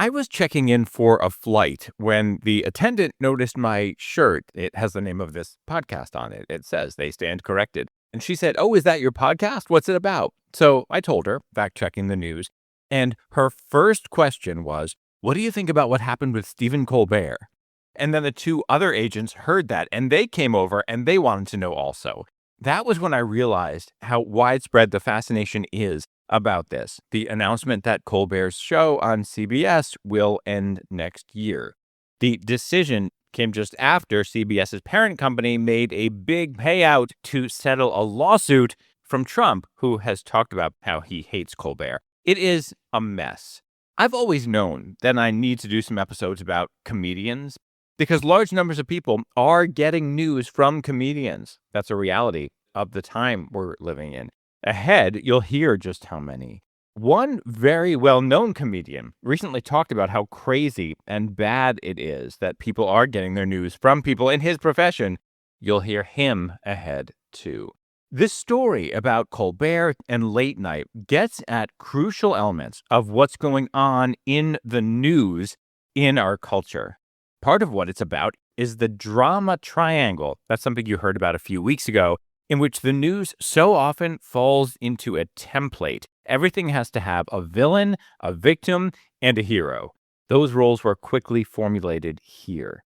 I was checking in for a flight when the attendant noticed my shirt. It has the name of this podcast on it. It says They Stand Corrected. And she said, "Oh, is that your podcast? What's it about?" So I told her, fact checking the news. And her first question was, "What do you think about what happened with Stephen Colbert?" And then the two other agents heard that and they came over and they wanted to know also. That was when I realized how widespread the fascination is about this. The announcement that Colbert's show on CBS will end next year. The decision came just after CBS's parent company made a big payout to settle a lawsuit from Trump, who has talked about how he hates Colbert. It is a mess. I've always known that I need to do some episodes about comedians because large numbers of people are getting news from comedians. That's a reality of the time we're living in. Ahead, you'll hear just how many. One very well-known comedian recently talked about how crazy and bad it is that people are getting their news from people in his profession. You'll hear him ahead, too. This story about Colbert and late night gets at crucial elements of what's going on in the news in our culture. Part of what it's about is the drama triangle. That's something you heard about a few weeks ago, in which the news so often falls into a template. Everything has to have a villain, a victim, and a hero. Those roles were quickly formulated here.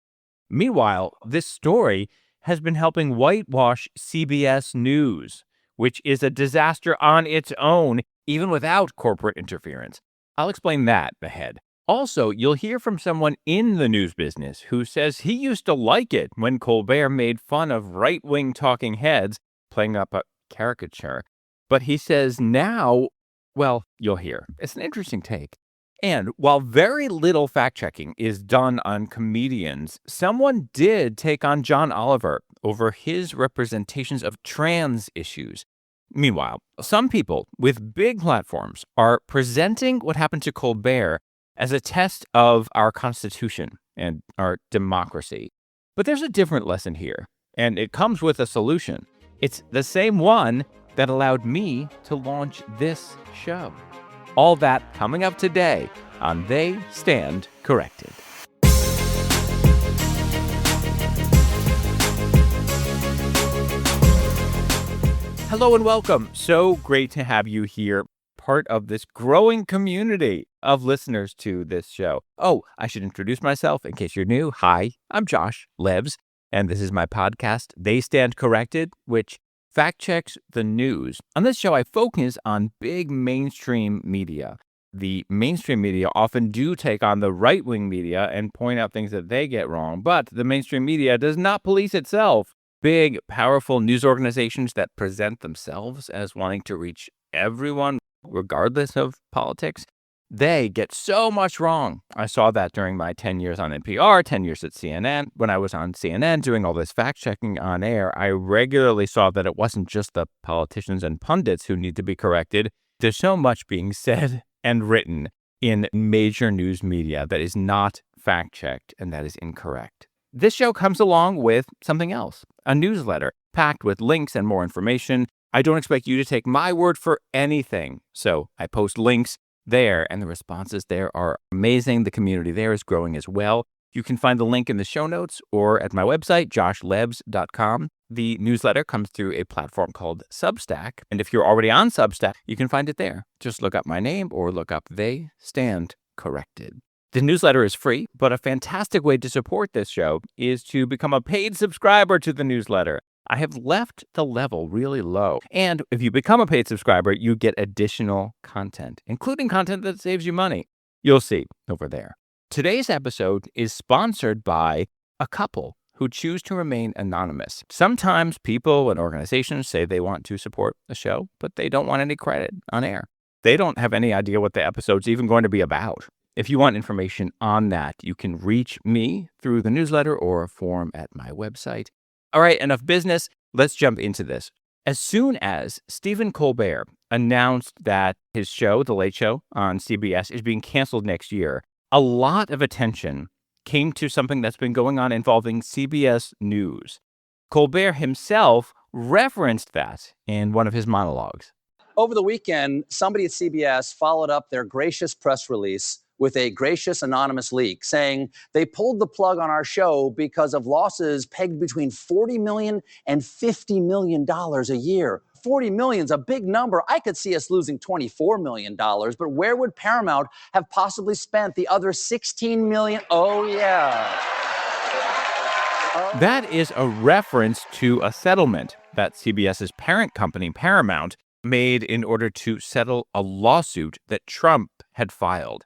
Meanwhile, this story has been helping whitewash CBS News, which is a disaster on its own, even without corporate interference. I'll explain that ahead. Also, you'll hear from someone in the news business who says he used to like it when Colbert made fun of right-wing talking heads, playing up a caricature. But he says now, well, you'll hear. It's an interesting take. And while very little fact-checking is done on comedians, someone did take on John Oliver over his representations of trans issues. Meanwhile, some people with big platforms are presenting what happened to Colbert as a test of our Constitution and our democracy. But there's a different lesson here, and it comes with a solution. It's the same one that allowed me to launch this show. All that coming up today on They Stand Corrected. Hello and welcome. So great to have you here, part of this growing community of listeners to this show. Oh, I should introduce myself in case you're new. Hi, I'm Josh Lebs, and this is my podcast, They Stand Corrected, which fact checks the news. On this show, I focus on big mainstream media. The mainstream media often do take on the right-wing media and point out things that they get wrong, but the mainstream media does not police itself. Big, powerful news organizations that present themselves as wanting to reach everyone, regardless of politics, they get so much wrong. I saw that during my 10 years on NPR, 10 years at CNN. When I was on CNN doing all this fact-checking on air, I regularly saw that it wasn't just the politicians and pundits who need to be corrected. There's so much being said and written in major news media that is not fact-checked and that is incorrect. This show comes along with something else, a newsletter packed with links and more information. I don't expect you to take my word for anything, so I post links there, and the responses there are amazing. The community there is growing as well. You can find the link in the show notes or at my website, joshlebs.com. The newsletter comes through a platform called Substack, and if you're already on Substack, you can find it there. Just look up my name or look up They Stand Corrected. The newsletter is free, but a fantastic way to support this show is to become a paid subscriber to the newsletter. I have left the level really low. And if you become a paid subscriber, you get additional content, including content that saves you money. You'll see over there. Today's episode is sponsored by a couple who choose to remain anonymous. Sometimes people and organizations say they want to support the show, but they don't want any credit on air. They don't have any idea what the episode's even going to be about. If you want information on that, you can reach me through the newsletter or a form at my website. All right, enough business. Let's jump into this. As soon as Stephen Colbert announced that his show, The Late Show on CBS, is being canceled next year, a lot of attention came to something that's been going on involving CBS News. Colbert himself referenced that in one of his monologues. Over the weekend, somebody at CBS followed up their gracious press release with a gracious anonymous leak saying they pulled the plug on our show because of losses pegged between $40 million and $50 million a year. 40 million is a big number. I could see us losing $24 million, but where would Paramount have possibly spent the other $16 million? Oh, yeah. That is a reference to a settlement that CBS's parent company, Paramount, made in order to settle a lawsuit that Trump had filed.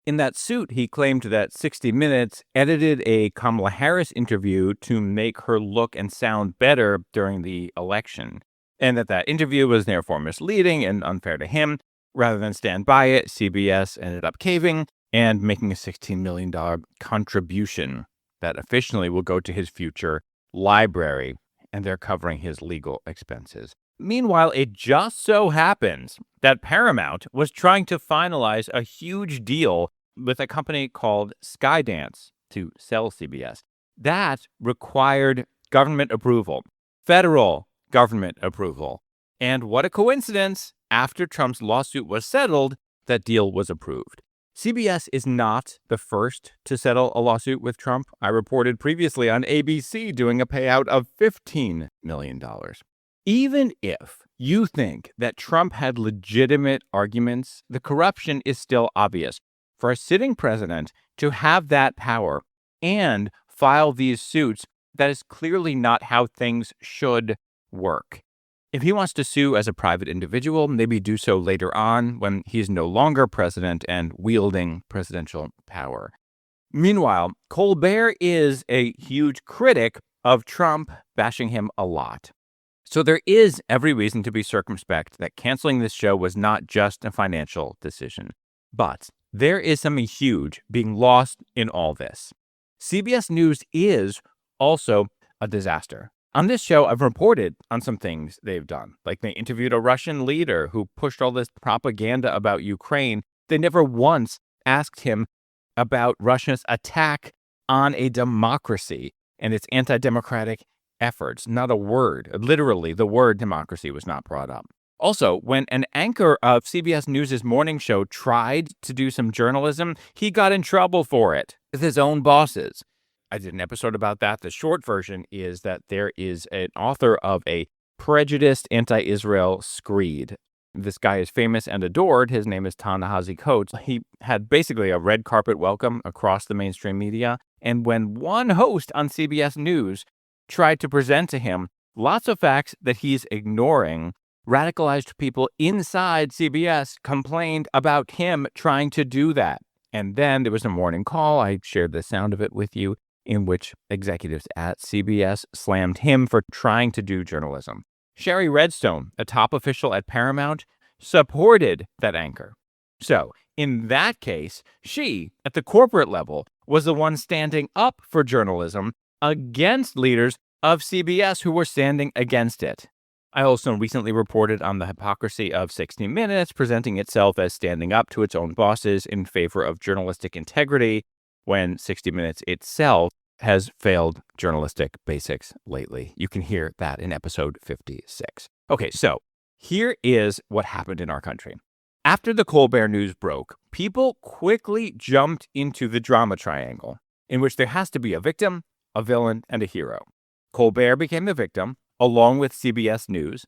In that suit, he claimed that 60 Minutes edited a Kamala Harris interview to make her look and sound better during the election, and that interview was therefore misleading and unfair to him. Rather than stand by it, CBS ended up caving and making a $16 million contribution that officially will go to his future library, and they're covering his legal expenses. Meanwhile, it just so happens that Paramount was trying to finalize a huge deal with a company called Skydance to sell CBS. That required government approval, federal government approval. And what a coincidence, after Trump's lawsuit was settled, that deal was approved. CBS is not the first to settle a lawsuit with Trump. I reported previously on ABC doing a payout of $15 million. Even if you think that Trump had legitimate arguments, the corruption is still obvious. For a sitting president to have that power and file these suits, that is clearly not how things should work. If he wants to sue as a private individual, maybe do so later on when he's no longer president and wielding presidential power. Meanwhile, Colbert is a huge critic of Trump, bashing him a lot. So there is every reason to be circumspect that canceling this show was not just a financial decision. But there is something huge being lost in all this. CBS News is also a disaster. On this show, I've reported on some things they've done. Like they interviewed a Russian leader who pushed all this propaganda about Ukraine. They never once asked him about Russia's attack on a democracy and its anti-democratic efforts. Not a word. Literally, the word democracy was not brought up. Also, when an anchor of CBS News' morning show tried to do some journalism, he got in trouble for it with his own bosses. I did an episode about that. The short version is that there is an author of a prejudiced anti-Israel screed. This guy is famous and adored. His name is Ta-Nehisi Coates. He had basically a red carpet welcome across the mainstream media. And when one host on CBS News tried to present to him lots of facts that he's ignoring, radicalized people inside CBS complained about him trying to do that. And then there was a morning call. I shared the sound of it with you, in which executives at CBS slammed him for trying to do journalism. Sherry Redstone, a top official at Paramount, supported that anchor. So, in that case, she, at the corporate level, was the one standing up for journalism against leaders of CBS who were standing against it. I also recently reported on the hypocrisy of 60 Minutes presenting itself as standing up to its own bosses in favor of journalistic integrity, when 60 Minutes itself has failed journalistic basics lately. You can hear that in episode 56. Okay, so here is what happened in our country. After the Colbert news broke, people quickly jumped into the drama triangle, in which there has to be a victim, a villain, and a hero. Colbert became the victim, along with CBS News.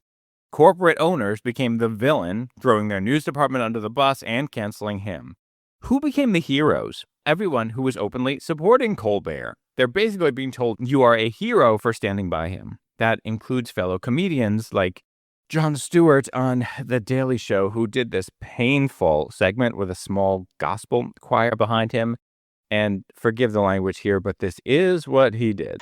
Corporate owners became the villain, throwing their news department under the bus and canceling him. Who became the heroes? Everyone who was openly supporting Colbert. They're basically being told you are a hero for standing by him. That includes fellow comedians like Jon Stewart on The Daily Show, who did this painful segment with a small gospel choir behind him. And forgive the language here, but this is what he did.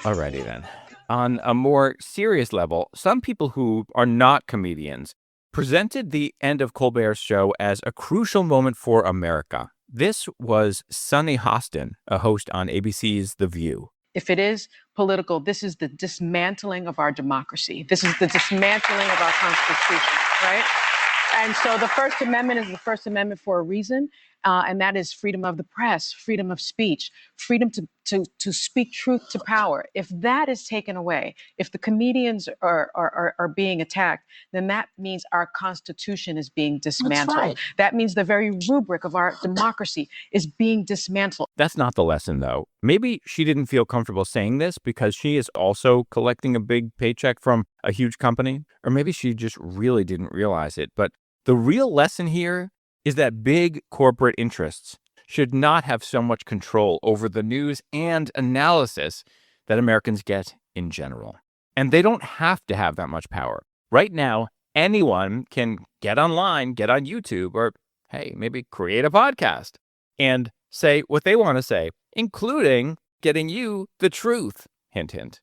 Alrighty then. On a more serious level, some people who are not comedians presented the end of Colbert's show as a crucial moment for America. This was Sunny Hostin, a host on ABC's The View. If it is political, this is the dismantling of our democracy. This is the dismantling of our Constitution, right? And so the First Amendment is the First Amendment for a reason. and that is freedom of the press, freedom of speech, freedom to speak truth to power. If that is taken away, if the comedians are being attacked, then that means our Constitution is being dismantled. That's right. That means the very rubric of our democracy is being dismantled. That's not the lesson, though. Maybe she didn't feel comfortable saying this because she is also collecting a big paycheck from a huge company, or maybe she just really didn't realize it. But the real lesson here is that big corporate interests should not have so much control over the news and analysis that Americans get in general. And they don't have to have that much power. Right now, anyone can get online, get on YouTube, or hey, maybe create a podcast and say what they want to say, including getting you the truth. Hint, hint.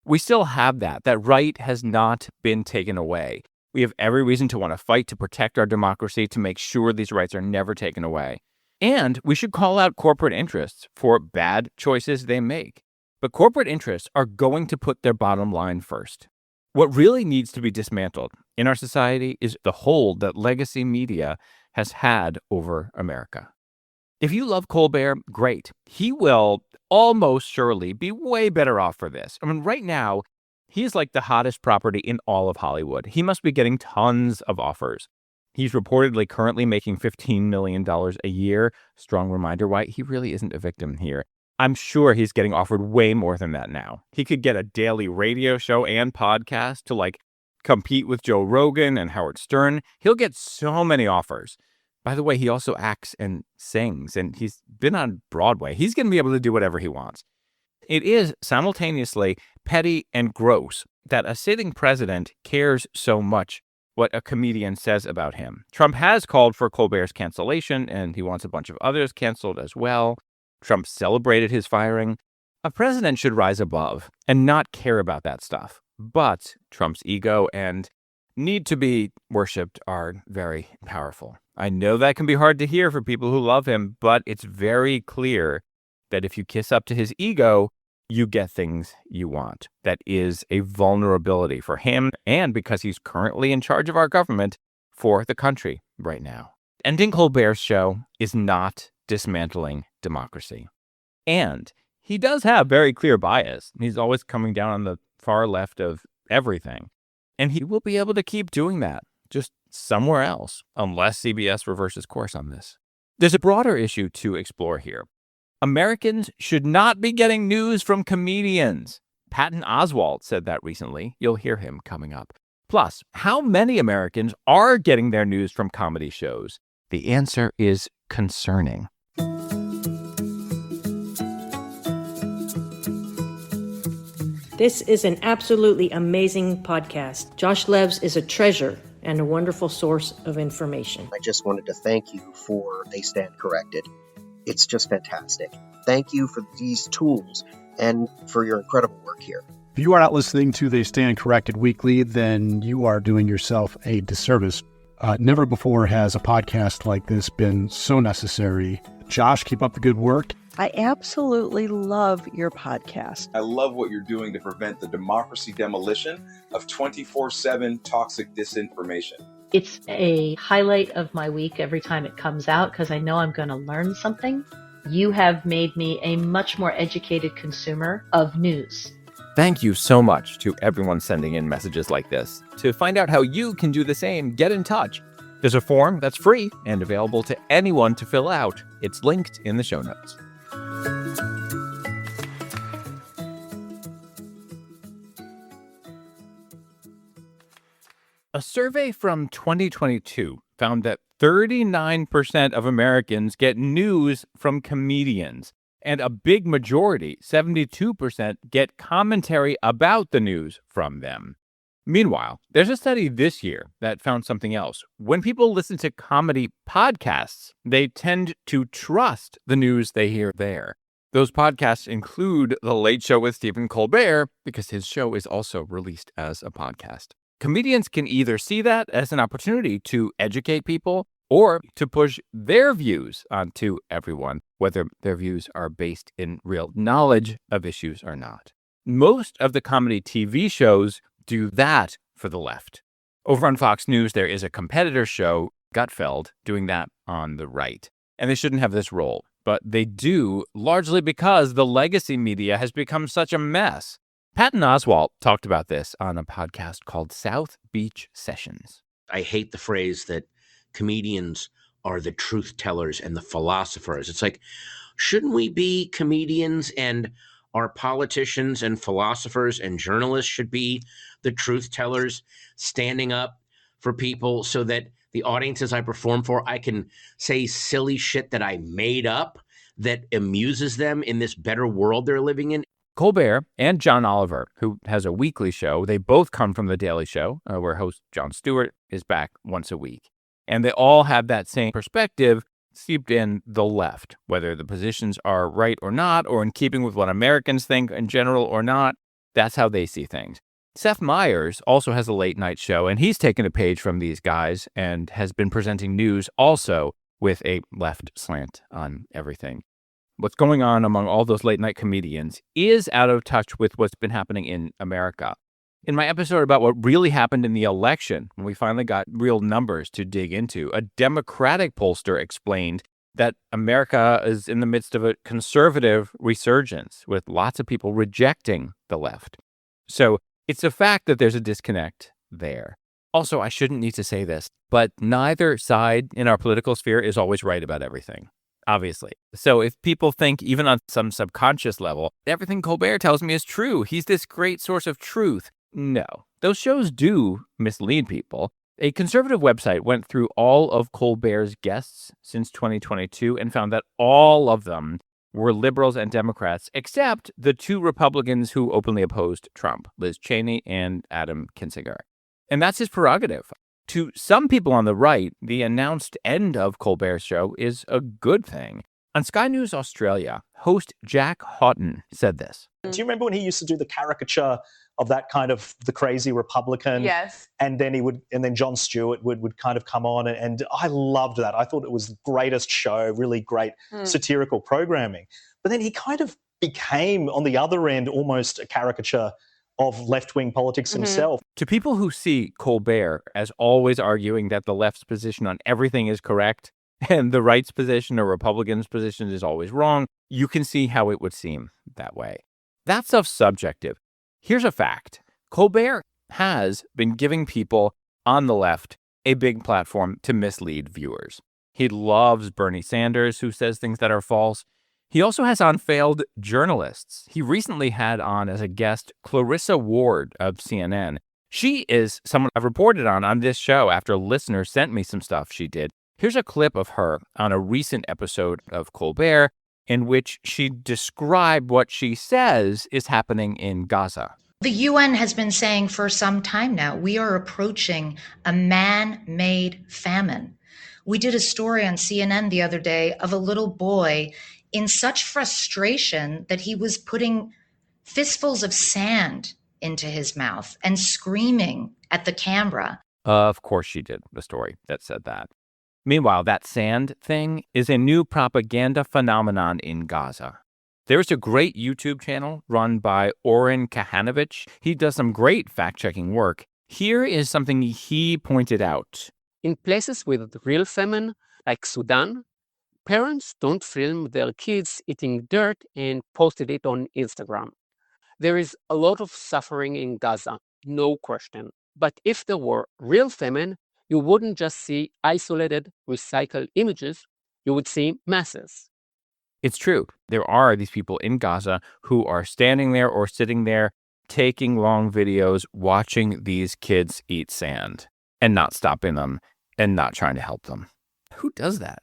We still have that. That right has not been taken away. We have every reason to want to fight to protect our democracy, to make sure these rights are never taken away. And we should call out corporate interests for bad choices they make. But corporate interests are going to put their bottom line first. What really needs to be dismantled in our society is the hold that legacy media has had over America. If you love Colbert, great. He will almost surely be way better off for this. I mean, right now, he's like the hottest property in all of Hollywood. He must be getting tons of offers. He's reportedly currently making $15 million a year. Strong reminder why he really isn't a victim here. I'm sure he's getting offered way more than that now. He could get a daily radio show and podcast to compete with Joe Rogan and Howard Stern. He'll get so many offers. By the way, he also acts and sings, and he's been on Broadway. He's going to be able to do whatever he wants. It is simultaneously petty and gross that a sitting president cares so much what a comedian says about him. Trump has called for Colbert's cancellation, and he wants a bunch of others canceled as well. Trump celebrated his firing. A president should rise above and not care about that stuff. But Trump's ego and need to be worshipped are very powerful. I know that can be hard to hear for people who love him, but it's very clear that if you kiss up to his ego, you get things you want. That is a vulnerability for him, and because he's currently in charge of our government, for the country right now. Ending Colbert's show is not dismantling democracy. And he does have very clear bias. He's always coming down on the far left of everything. And he will be able to keep doing that, just somewhere else, unless CBS reverses course on this. There's a broader issue to explore here. Americans should not be getting news from comedians. Patton Oswald said that recently. You'll hear him coming up. Plus, how many Americans are getting their news from comedy shows? The answer is concerning. This is an absolutely amazing podcast. Josh Levs is a treasure and a wonderful source of information. I just wanted to thank you for They Stand Corrected. It's just fantastic. Thank you for these tools and for your incredible work here. If you are not listening to They Stand Corrected weekly, then you are doing yourself a disservice. Never before has a podcast like this been so necessary. Josh, keep up the good work. I absolutely love your podcast. I love what you're doing to prevent the democracy demolition of 24/7 toxic disinformation. It's a highlight of my week every time it comes out because I know I'm going to learn something. You have made me a much more educated consumer of news. Thank you so much to everyone sending in messages like this. To find out how you can do the same, get in touch. There's a form that's free and available to anyone to fill out. It's linked in the show notes. A survey from 2022 found that 39% of Americans get news from comedians, and a big majority, 72%, get commentary about the news from them. Meanwhile, there's a study this year that found something else. When people listen to comedy podcasts, they tend to trust the news they hear there. Those podcasts include The Late Show with Stephen Colbert, because his show is also released as a podcast. Comedians can either see that as an opportunity to educate people or to push their views onto everyone, whether their views are based in real knowledge of issues or not. Most of the comedy TV shows do that for the left. Over on Fox News, there is a competitor show, Gutfeld, doing that on the right. and they shouldn't have this role. But they do, largely because the legacy media has become such a mess. Patton Oswald talked about this on a podcast called South Beach Sessions. I hate the phrase that comedians are the truth tellers and the philosophers. It's like, shouldn't we be comedians, and our politicians and philosophers and journalists should be the truth tellers, standing up for people so that the audiences I perform for, I can say silly shit that I made up that amuses them in this better world they're living in? Colbert and John Oliver, who has a weekly show, they both come from The Daily Show, where host Jon Stewart is back once a week. And they all have that same perspective seeped in the left, whether the positions are right or not, or in keeping with what Americans think in general or not. That's how they see things. Seth Meyers also has a late night show, and he's taken a page from these guys and has been presenting news also with a left slant on everything. What's going on among all those late night comedians is out of touch with what's been happening in America. In my episode about what really happened in the election, when we finally got real numbers to dig into, a Democratic pollster explained that America is in the midst of a conservative resurgence with lots of people rejecting the left. So it's a fact that there's a disconnect there. Also, I shouldn't need to say this, but neither side in our political sphere is always right about everything, obviously. So if people think, even on some subconscious level, everything Colbert tells me is true, he's this great source of truth. No, those shows do mislead people. A conservative website went through all of Colbert's guests since 2022 and found that all of them were liberals and Democrats, except the two Republicans who openly opposed Trump, Liz Cheney and Adam Kinzinger. And that's his prerogative. To some people on the right, the announced end of Colbert's show is a good thing. On Sky News Australia, host Jack Houghton said this. Do you remember when he used to do the caricature of that kind of the crazy Republican? Yes. And then Jon Stewart would kind of come on, and I loved that. I thought it was the greatest show, really great satirical programming. But then he kind of became, on the other end, almost a caricature of left-wing politics himself. To people who see Colbert as always arguing that the left's position on everything is correct and the right's position or Republicans' position is always wrong, you can see how it would seem that way. That stuff's subjective. Here's a fact. Colbert has been giving people on the left a big platform to mislead viewers. He loves Bernie Sanders, who says things that are false. He also has on failed journalists. He recently had on as a guest Clarissa Ward of CNN. She is someone I've reported on this show after a listener sent me some stuff she did. Here's a clip of her on a recent episode of Colbert in which she described what she says is happening in Gaza. The UN has been saying for some time now, we are approaching a man-made famine. We did a story on CNN the other day of a little boy in such frustration that he was putting fistfuls of sand into his mouth and screaming at the camera. Of course she did a story that said that. Meanwhile, that sand thing is a new propaganda phenomenon in Gaza. There's a great YouTube channel run by Oren Kahanovich. He does some great fact-checking work. Here is something he pointed out. In places with real famine, like Sudan, parents don't film their kids eating dirt and posted it on Instagram. There is a lot of suffering in Gaza, no question. But if there were real famine, you wouldn't just see isolated, recycled images, you would see masses. It's true. There are these people in Gaza who are standing there or sitting there, taking long videos, watching these kids eat sand and not stopping them and not trying to help them. Who does that?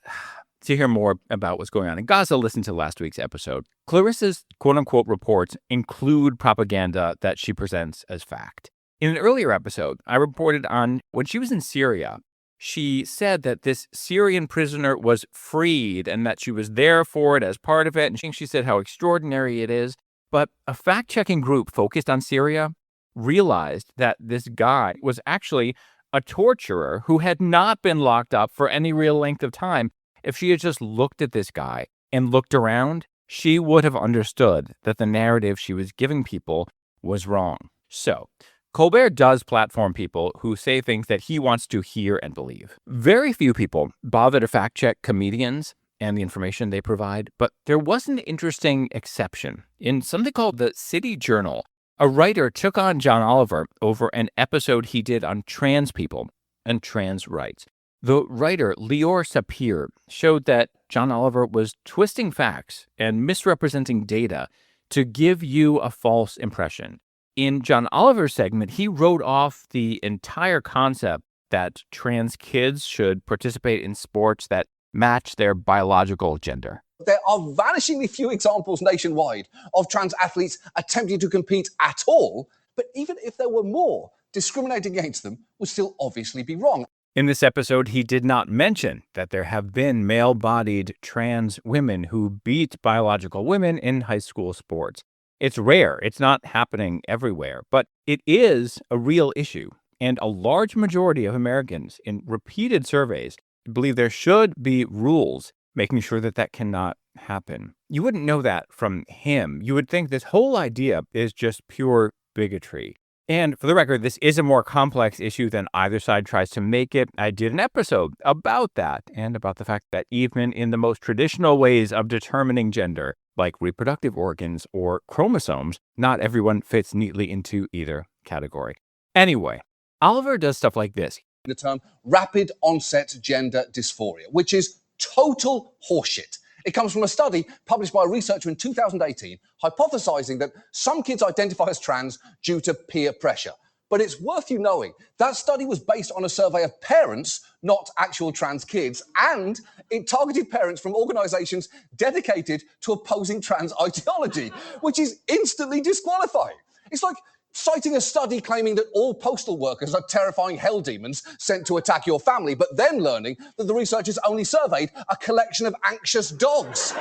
To hear more about what's going on in Gaza, listen to last week's episode. Clarissa's quote-unquote reports include propaganda that she presents as fact. In an earlier episode, I reported on when she was in Syria, she said that this Syrian prisoner was freed and that she was there for it as part of it. And she said how extraordinary it is. But a fact-checking group focused on Syria realized that this guy was actually a torturer who had not been locked up for any real length of time. If she had just looked at this guy and looked around, she would have understood that the narrative she was giving people was wrong. So, Colbert does platform people who say things that he wants to hear and believe. Very few people bother to fact-check comedians, and the information they provide, but there was an interesting exception. In something called the City Journal, a writer took on John Oliver over an episode he did on trans people and trans rights. The writer, Lior Sapir, showed that John Oliver was twisting facts and misrepresenting data to give you a false impression. In John Oliver's segment, he wrote off the entire concept that trans kids should participate in sports that match their biological gender. There are vanishingly few examples nationwide of trans athletes attempting to compete at all, but even if there were more, discriminating against them would still obviously be wrong. In this episode, he did not mention that there have been male-bodied trans women who beat biological women in high school sports. It's rare. It's not happening everywhere, but it is a real issue. And a large majority of Americans in repeated surveys believe there should be rules making sure that that cannot happen. You wouldn't know that from him. You would think this whole idea is just pure bigotry. And for the record, this is a more complex issue than either side tries to make it. I did an episode about that and about the fact that even in the most traditional ways of determining gender, like reproductive organs or chromosomes, not everyone fits neatly into either category. Anyway, Oliver does stuff like this. The term rapid onset gender dysphoria, which is total horseshit. It comes from a study published by a researcher in 2018 hypothesizing that some kids identify as trans due to peer pressure. But it's worth you knowing that study was based on a survey of parents, not actual trans kids, and it targeted parents from organizations dedicated to opposing trans ideology, which is instantly disqualifying. It's like citing a study claiming that all postal workers are terrifying hell demons sent to attack your family, but then learning that the researchers only surveyed a collection of anxious dogs.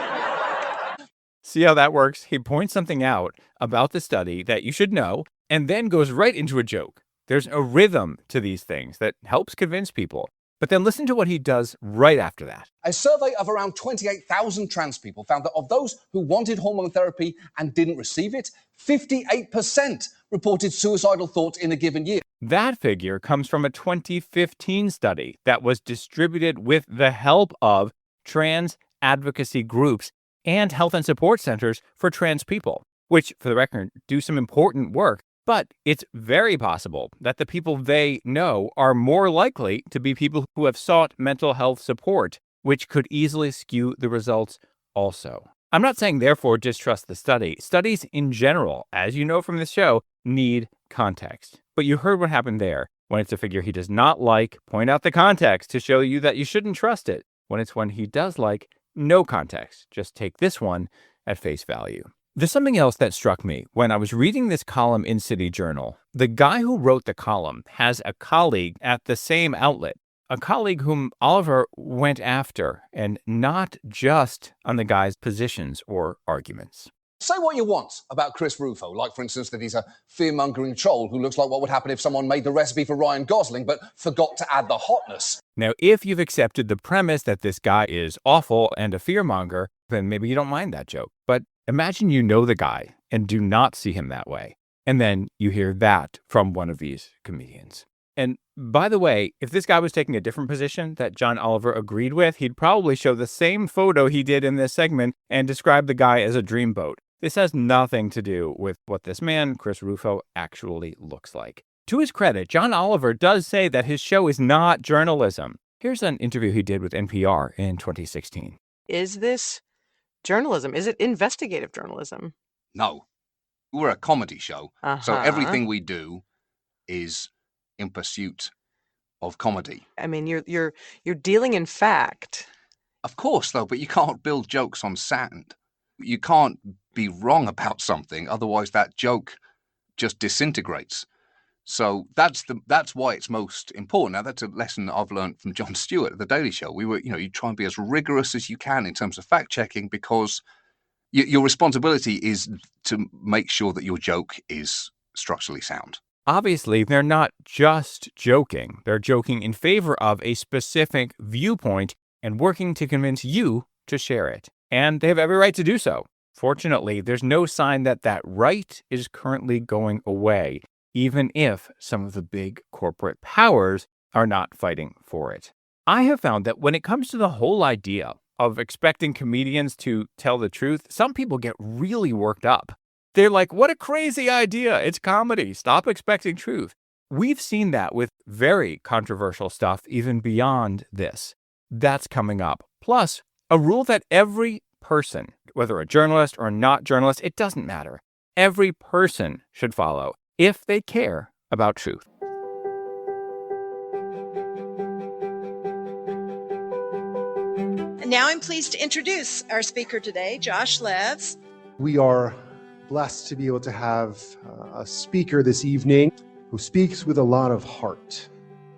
See how that works? He points something out about the study that you should know and then goes right into a joke. There's a rhythm to these things that helps convince people. But then listen to what he does right after that. A survey of around 28,000 trans people found that of those who wanted hormone therapy and didn't receive it, 58% reported suicidal thoughts in a given year. That figure comes from a 2015 study that was distributed with the help of trans advocacy groups and health and support centers for trans people, which, for the record, do some important work. But it's very possible that the people they know are more likely to be people who have sought mental health support, which could easily skew the results also. I'm not saying, therefore, distrust the study. Studies in general, as you know from this show, need context. But you heard what happened there. When it's a figure he does not like, point out the context to show you that you shouldn't trust it. When it's one he does like, no context. Just take this one at face value. There's something else that struck me when I was reading this column in City Journal. The guy who wrote the column has a colleague at the same outlet, a colleague whom Oliver went after, and not just on the guy's positions or arguments. Say what you want about Chris Rufo, like, for instance, that he's a fear-mongering troll who looks like what would happen if someone made the recipe for Ryan Gosling but forgot to add the hotness. Now, if you've accepted the premise that this guy is awful and a fearmonger, then maybe you don't mind that joke. But imagine you know the guy and do not see him that way. And then you hear that from one of these comedians. And by the way, if this guy was taking a different position that John Oliver agreed with, he'd probably show the same photo he did in this segment and describe the guy as a dreamboat. This has nothing to do with what this man, Chris Rufo, actually looks like. To his credit, John Oliver does say that his show is not journalism. Here's an interview he did with NPR in 2016. Is this journalism? Is it investigative journalism? No. We're a comedy show, so everything we do is in pursuit of comedy. I mean, you're dealing in fact. Of course, though, but you can't build jokes on sand. You can't be wrong about something, otherwise that joke just disintegrates. So that's why it's most important. Now, that's a lesson that I've learned from Jon Stewart at The Daily Show. You try and be as rigorous as you can in terms of fact checking, because your responsibility is to make sure that your joke is structurally sound. Obviously, they're not just joking. They're joking in favor of a specific viewpoint and working to convince you to share it. And they have every right to do so. Fortunately, there's no sign that that right is currently going away, even if some of the big corporate powers are not fighting for it. I have found that when it comes to the whole idea of expecting comedians to tell the truth, some people get really worked up. They're like, what a crazy idea. It's comedy. Stop expecting truth. We've seen that with very controversial stuff, even beyond this. That's coming up. Plus, a rule that every person, whether a journalist or not journalist, it doesn't matter. Every person should follow if they care about truth. And now I'm pleased to introduce our speaker today, Josh Levs. We are blessed to be able to have a speaker this evening who speaks with a lot of heart.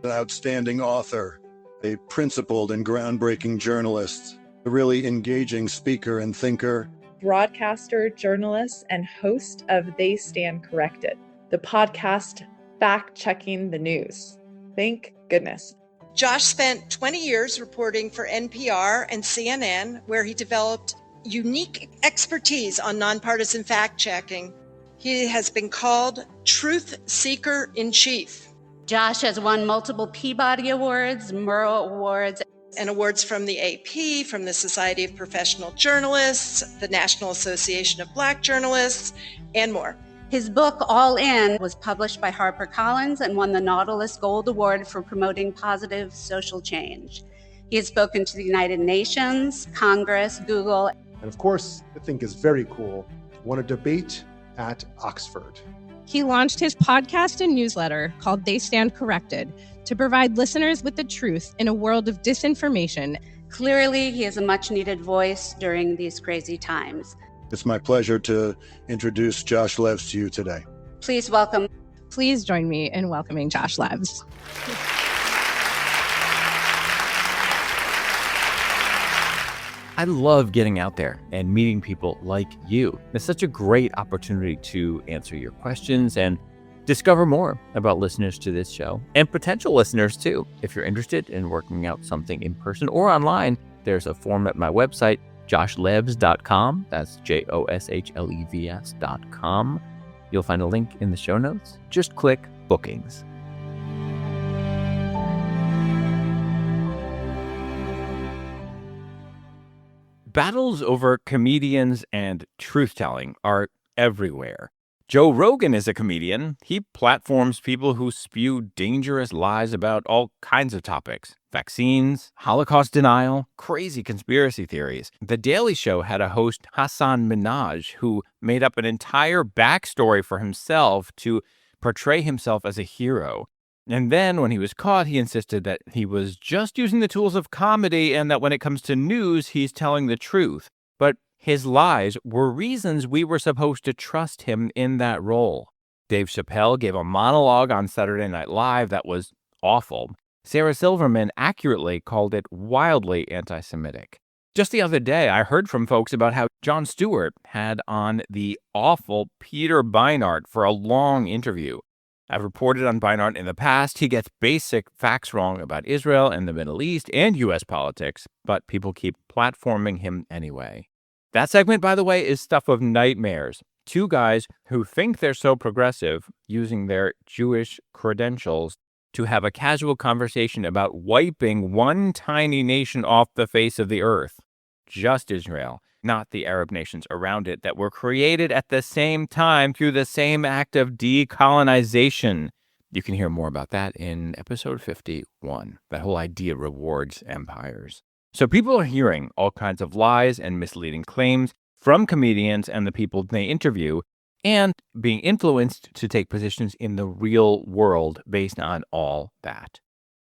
An outstanding author, a principled and groundbreaking journalist, a really engaging speaker and thinker. Broadcaster, journalist, and host of They Stand Corrected, the podcast fact-checking the news. Thank goodness. Josh spent 20 years reporting for NPR and CNN, where he developed unique expertise on nonpartisan fact-checking. He has been called Truth Seeker in Chief. Josh has won multiple Peabody Awards, Murrow Awards, and awards from the AP, from the Society of Professional Journalists, the National Association of Black Journalists, and more. His book, All In, was published by HarperCollins and won the Nautilus Gold Award for promoting positive social change. He has spoken to the United Nations, Congress, Google. And of course, I think is very cool, won a debate at Oxford. He launched his podcast and newsletter called They Stand Corrected to provide listeners with the truth in a world of disinformation. Clearly, he is a much-needed voice during these crazy times. It's my pleasure to introduce Josh Levs to you today. Please welcome. Please join me in welcoming Josh Levs. I love getting out there and meeting people like you. It's such a great opportunity to answer your questions and discover more about listeners to this show and potential listeners too. If you're interested in working out something in person or online, there's a form at my website, joshlevs.com. That's JOSHLEVS.com. You'll find a link in the show notes. Just click bookings. Battles over comedians and truth-telling are everywhere. Joe Rogan is a comedian. He platforms people who spew dangerous lies about all kinds of topics. Vaccines, Holocaust denial, crazy conspiracy theories. The Daily Show had a host, Hassan Minhaj, who made up an entire backstory for himself to portray himself as a hero. And then when he was caught, he insisted that he was just using the tools of comedy and that when it comes to news, he's telling the truth. But his lies were reasons we were supposed to trust him in that role. Dave Chappelle gave a monologue on Saturday Night Live that was awful. Sarah Silverman accurately called it wildly anti-Semitic. Just the other day, I heard from folks about how Jon Stewart had on the awful Peter Beinart for a long interview. I've reported on Beinart in the past. He gets basic facts wrong about Israel and the Middle East and U.S. politics, but people keep platforming him anyway. That segment, by the way, is stuff of nightmares. Two guys who think they're so progressive using their Jewish credentials to have a casual conversation about wiping one tiny nation off the face of the earth. Just Israel, not the Arab nations around it that were created at the same time through the same act of decolonization. You can hear more about that in episode 51. That whole idea rewards empires. So people are hearing all kinds of lies and misleading claims from comedians and the people they interview, and being influenced to take positions in the real world based on all that.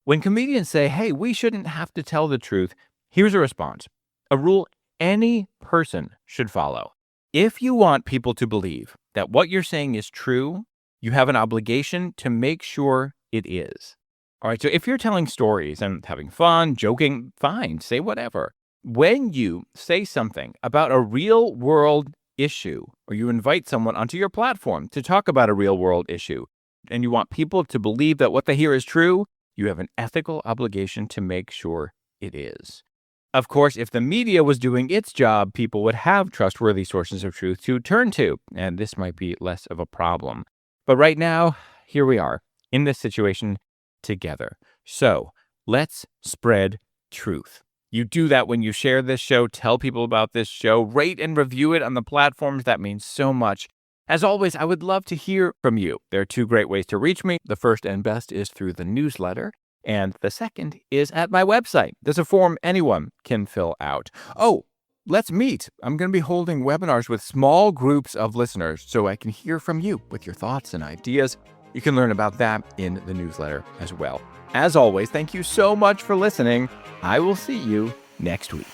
When comedians say, hey, we shouldn't have to tell the truth, here's a response. A rule any person should follow. If you want people to believe that what you're saying is true, you have an obligation to make sure it is. All right, so if you're telling stories and having fun, joking, fine, say whatever. When you say something about a real world issue, or you invite someone onto your platform to talk about a real world issue, and you want people to believe that what they hear is true, you have an ethical obligation to make sure it is. Of course, if the media was doing its job, people would have trustworthy sources of truth to turn to, and this might be less of a problem. But right now, here we are in this situation together. So let's spread truth. You do that when you share this show, tell people about this show, rate and review it on the platforms. That means so much. As always, I would love to hear from you. There are two great ways to reach me. The first and best is through the newsletter, and the second is at my website. There's a form anyone can fill out. Oh, let's meet. I'm going to be holding webinars with small groups of listeners so I can hear from you with your thoughts and ideas. You can learn about that in the newsletter as well. As always, thank you so much for listening. I will see you next week.